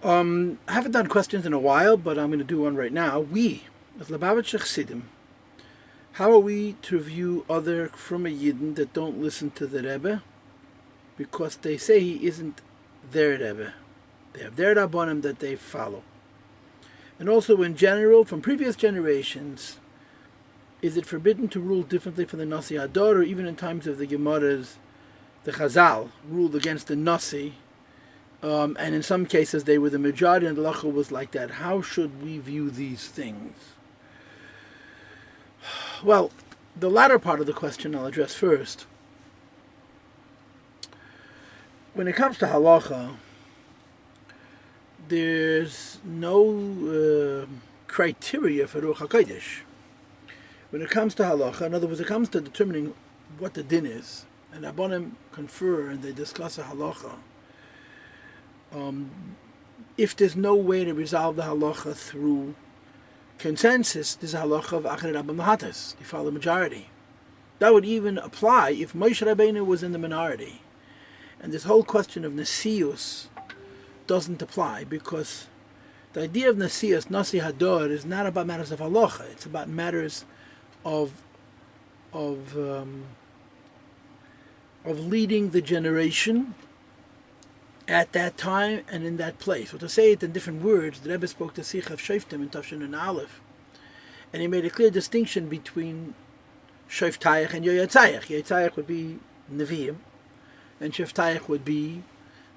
I haven't done questions in a while, but I'm going to do one right now. We, as Lubavitcher Chassidim, how are we to view other from a Yidden that don't listen to the Rebbe because they say he isn't their Rebbe? They have their Rabbanim that they follow. And also in general, from previous generations, is it forbidden to rule differently from the Nasi Hador, or even in times of the Gemaras, the Chazal ruled against the Nasi, and in some cases they were the majority and the halacha was like that. How should we view these things? Well, the latter part of the question I'll address first. When it comes to halacha, there's no criteria for Ruach HaKodesh. When it comes to halacha, in other words, it comes to determining what the din is, and Rabbanim confer and they discuss a halacha. If there's no way to resolve the halacha through consensus, there's a halacha of Achad Rabba Mahatas. You follow the majority. That would even apply if Moshe Rabbeinu was in the minority. And this whole question of Nesius doesn't apply because the idea of Nesius, Nasi Hador, is not about matters of halacha. It's about matters of leading the generation at that time and in that place. Or to say it in different words, the Rebbe spoke to Sikh of Shoftim in Tafshin and Aleph, and he made a clear distinction between Shoftayach and Yoyatzayach. Yoyatzayach would be Nevi'im, and Shoftayach would be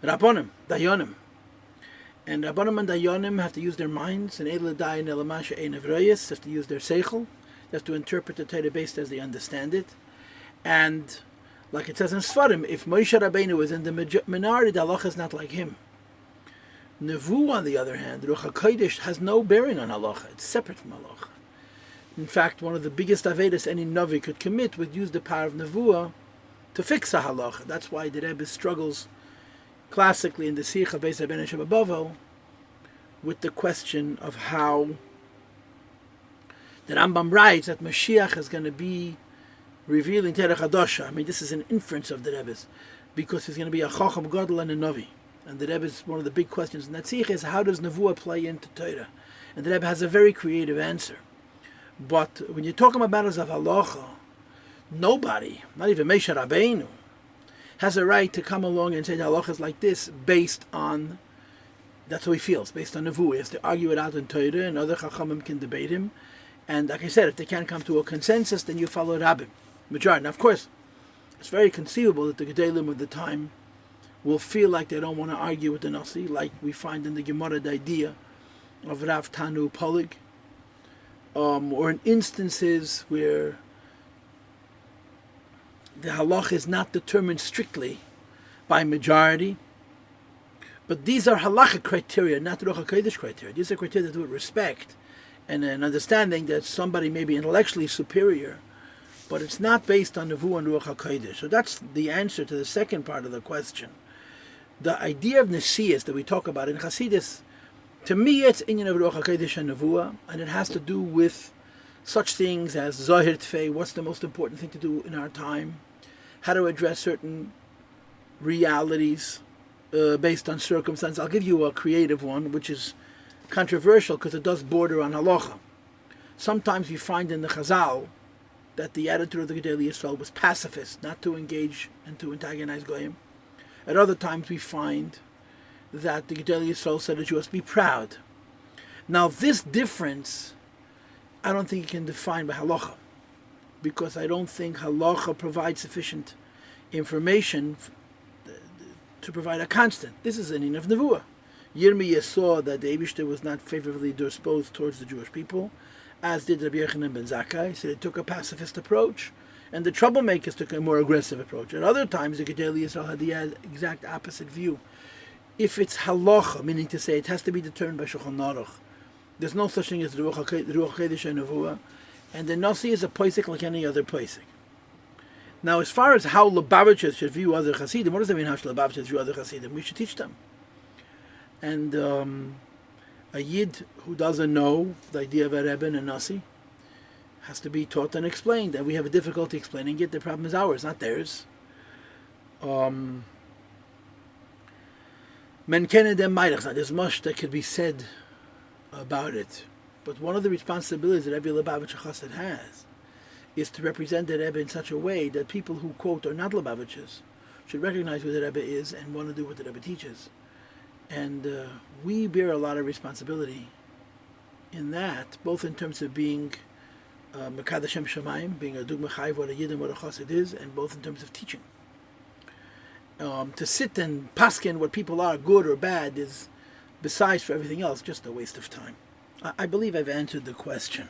Rabbonim, Dayonim. And Rabbonim and Dayonim have to use their minds, and Eil Adai and Elamasha Ein Avrayas have to use their Seichel. They have to interpret the Torah based as they understand it. And like it says in Sfarim, if Moshe Rabbeinu is in the minority, the halacha is not like him. Nevu, on the other hand, Ruach HaKodesh, has no bearing on halacha. It's separate from halacha. In fact, one of the biggest avedas any Navi could commit would use the power of Nevuah to fix a halacha. That's why the Rebbe struggles classically in the Sikh of Beis Rabbeinu Shabbat with the question of how the Rambam writes that Mashiach is going to be revealing Terech Hadosha. I mean, this is an inference of the Rebbe's, because he's going to be a Chacham Gadol and a Navi. And the Rebbe's one of the big questions in that Sikh is, how does Nevuah play into Torah? And the Rebbe has a very creative answer. But when you're talking about matters of halacha, nobody, not even Moshe Rabbeinu, has a right to come along and say the halacha is like this based on, that's how he feels, based on Nevuah. He has to argue it out in Torah, and other Chachamim can debate him. And like I said, if they can't come to a consensus, then you follow Rabbim, majority. Now, of course, it's very conceivable that the Gedalim of the time will feel like they don't want to argue with the Nasi, like we find in the Gemara the idea of Rav Tanu Polig, or in instances where the halach is not determined strictly by majority, but these are halachic criteria, not Ruach HaKodesh criteria. These are criteria that do with respect and an understanding that somebody may be intellectually superior, but it's not based on Nevuah and Ruach HaKodesh. So that's the answer to the second part of the question. The idea of Nesius that we talk about in Chassidus, to me it's inyan of Ruach HaKodesh and Nevuah, and it has to do with such things as Zahir Tfei, what's the most important thing to do in our time, how to address certain realities based on circumstance. I'll give you a creative one, which is controversial because it does border on halacha. Sometimes you find in the Chazal that the attitude of the Gedolei Yisrael was pacifist, not to engage and to antagonize Goyim. At other times we find that the Gedolei Yisrael said that you must be proud. Now this difference, I don't think you can define by halacha, because I don't think halacha provides sufficient information to provide a constant. This is an in of Nevuah. Yirmiyah saw that the Eibishter was not favorably disposed towards the Jewish people, as did Rabbi Yochanan ben Zakkai. So they took a pacifist approach, and the troublemakers took a more aggressive approach. At other times, the Gedolei Yisrael had the exact opposite view. If it's halacha, meaning to say it has to be determined by Shulchan Aruch, there's no such thing as Ruach HaKodesh and Nevuah, and the Nasi is a posek like any other posek. Now, as far as how Lubavitchers should view other Hasidim, what does that mean, how should Lubavitchers view other Hasidim? We should teach them. And a Yid who doesn't know the idea of a Rebbe and a Nasi has to be taught and explained. And we have a difficulty explaining it. The problem is ours, not theirs. Men kennen dem meidach. There's much that could be said about it. But one of the responsibilities that every Lubavitcher Chassid has is to represent the Rebbe in such a way that people who, quote, are not Lubavitchers should recognize who the Rebbe is and want to do what the Rebbe teaches. And we bear a lot of responsibility in that, both in terms of being Mekad Hashem Shamayim, being a Dugma Chayv, what a Yidden, what a Chassid is, and both in terms of teaching. To sit and paskin what people are, good or bad, is, besides for everything else, just a waste of time. I believe I've answered the question.